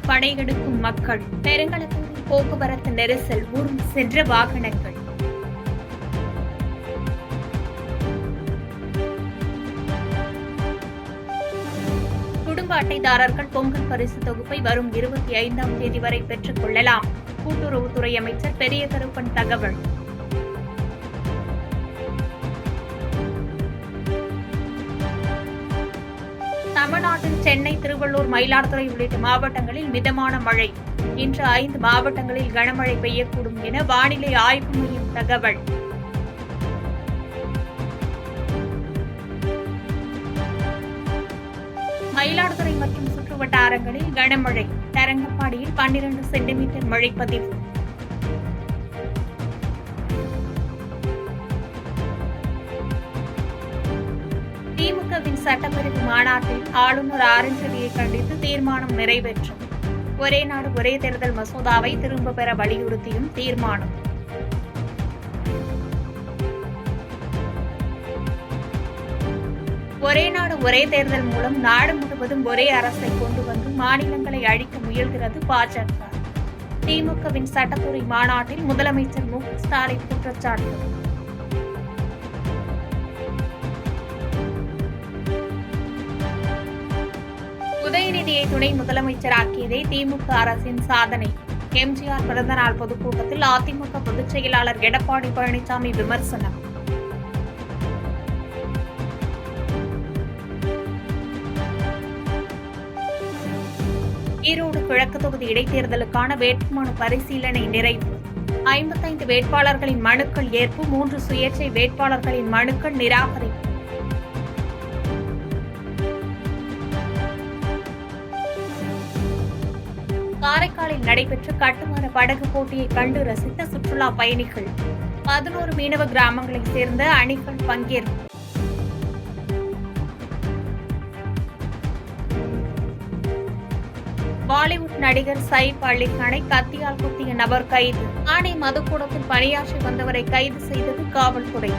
படையெடுக்கும் மக்கள், பெருங்களத்தூரில் போக்குவரத்து நெரிசல், ஊர்ந்து சென்ற வாகனங்கள். குடும்ப அட்டைதாரர்கள் பொங்கல் பரிசு தொகுப்பை வரும் 25ஆம் தேதி வரை பெற்றுக் கொள்ளலாம். கூட்டுறவுத்துறை அமைச்சர் பெரிய கருப்பன் தகவல். தமிழ்நாட்டில் சென்னை, திருவள்ளூர், மயிலாடுதுறை உள்ளிட்ட மாவட்டங்களில் மிதமான மழை. இன்று 5 மாவட்டங்களில் கனமழை பெய்யக்கூடும் என வானிலை ஆய்வு மையம் தகவல். மயிலாடுதுறை மற்றும் சுற்றுவட்டாரங்களில் கனமழை. தரங்கம்பாடியில் 12 சென்டிமீட்டர் மழை பதிவு. திமுகவின் சட்டப்பிரிவு மாநாட்டில் ஆளுநர் ஆர்.என். ரவியை கண்டித்து தீர்மானம் நிறைவேற்றும். ஒரே நாடு ஒரே தேர்தல் மசோதாவை திரும்ப பெற வலியுறுத்தியும் தீர்மானம். ஒரே நாடு ஒரே தேர்தல் மூலம் நாடு முழுவதும் ஒரே அரசை கொண்டு வந்து மாநிலங்களை அழிக்க முயல்கிறது பாஜக. திமுகவின் சட்டத்துறை மாநாட்டில் முதலமைச்சர் மு க ஸ்டாலின் குற்றச்சாட்டு. உதயநிதியை துணை முதலமைச்சராக்கியதே திமுக அரசின் சாதனை. எம்ஜிஆர் பிறந்தநாள் பொதுக்கூட்டத்தில் அதிமுக பொதுச் செயலாளர் எடப்பாடி பழனிசாமி விமர்சனம். ஈரோடு கிழக்கு தொகுதி இடைத்தேர்தலுக்கான வேட்புமனு பரிசீலனை நிறைவு. 55 வேட்பாளர்களின் மனுக்கள் ஏற்பு, 3 சுயேட்சை வேட்பாளர்களின் மனுக்கள் நிராகரிப்பு. காரைக்காலில் நடைபெற்ற கட்டுமான படகு போட்டியை கண்டு ரசித்த சுற்றுலா பயணிகள். 11 மீனவ கிராமங்களைச் சேர்ந்த அணிகள் பங்கேற்பு. பாலிவுட் நடிகர் சைஃப் அலி கானை கத்தியால் குத்திய நபர் கைது. தானே மதுக்கூடத்தில் பணியாற்றி வந்தவரை கைது செய்தது காவல்துறை.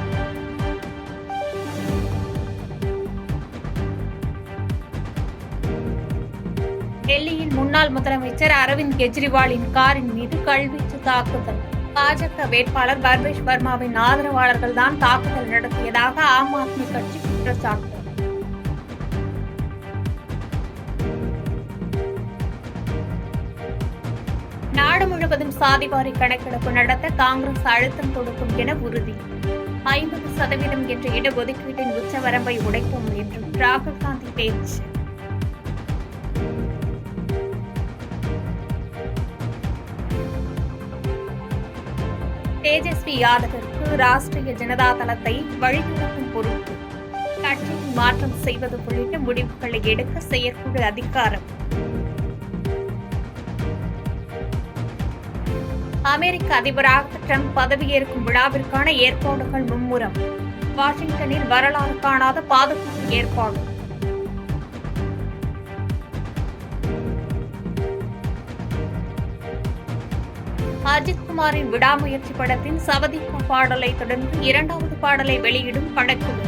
டெல்லியில் முன்னாள் முதலமைச்சர் அரவிந்த் கெஜ்ரிவாலின் காரின் மீது கல்வீச்சு தாக்குதல். பாஜக வேட்பாளர் பர்வேஷ் வர்மாவின் ஆதரவாளர்கள் தான் தாக்குதல் நடத்தியதாக ஆம் ஆத்மி கட்சி குற்றச்சாட்டு. நாடு முழுவதும் சாதிவாரி கணக்கெடுப்பு நடத்த காங்கிரஸ் அழுத்தம் கொடுக்கும் என உறுதி. 50% என்ற இடஒதுக்கீட்டின் உச்சவரம்பை உடைப்போம் என்றும் ராகுல் காந்தி பேச்சு. தேஜஸ்வி யாதவிற்கு ராஷ்டிரிய ஜனதா தளத்தை வழிநடத்தும் பொறுப்பு. கட்சியை மாற்றம் செய்வது உள்ளிட்ட முடிவுகளை எடுக்க செயற்குழு அதிகாரம். அமெரிக்க அதிபராக ட்ரம்ப் பதவியேற்கும் விழாவிற்கான ஏற்பாடுகள் மும்முரம். வாஷிங்டனில் வரலாறு காணாத பாதுகாப்பு ஏற்பாடு. அஜித்குமாரின் விடாமுயற்சி படத்தின் சவதிகா பாடலை தொடர்ந்து 2வது பாடலை வெளியிடும் படக்குழு.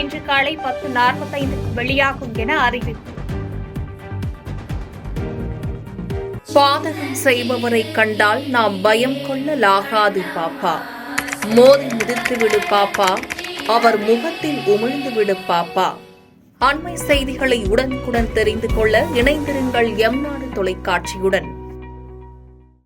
இன்று காலை 10:45 வெளியாகும் என அறிவிப்பு. பாதகம் செய்பவரை கண்டால் நாம் பயம் கொள்ளலாகாது பாப்பா. மோதி மிதித்துவிடு பாப்பா, அவர் முகத்தில் உமிழ்ந்துவிடு பாப்பா. அண்மை செய்திகளை உடனுக்குடன் தெரிந்து கொள்ள இணைந்திருங்கள் எம் நாடு தொலைக்காட்சியுடன்.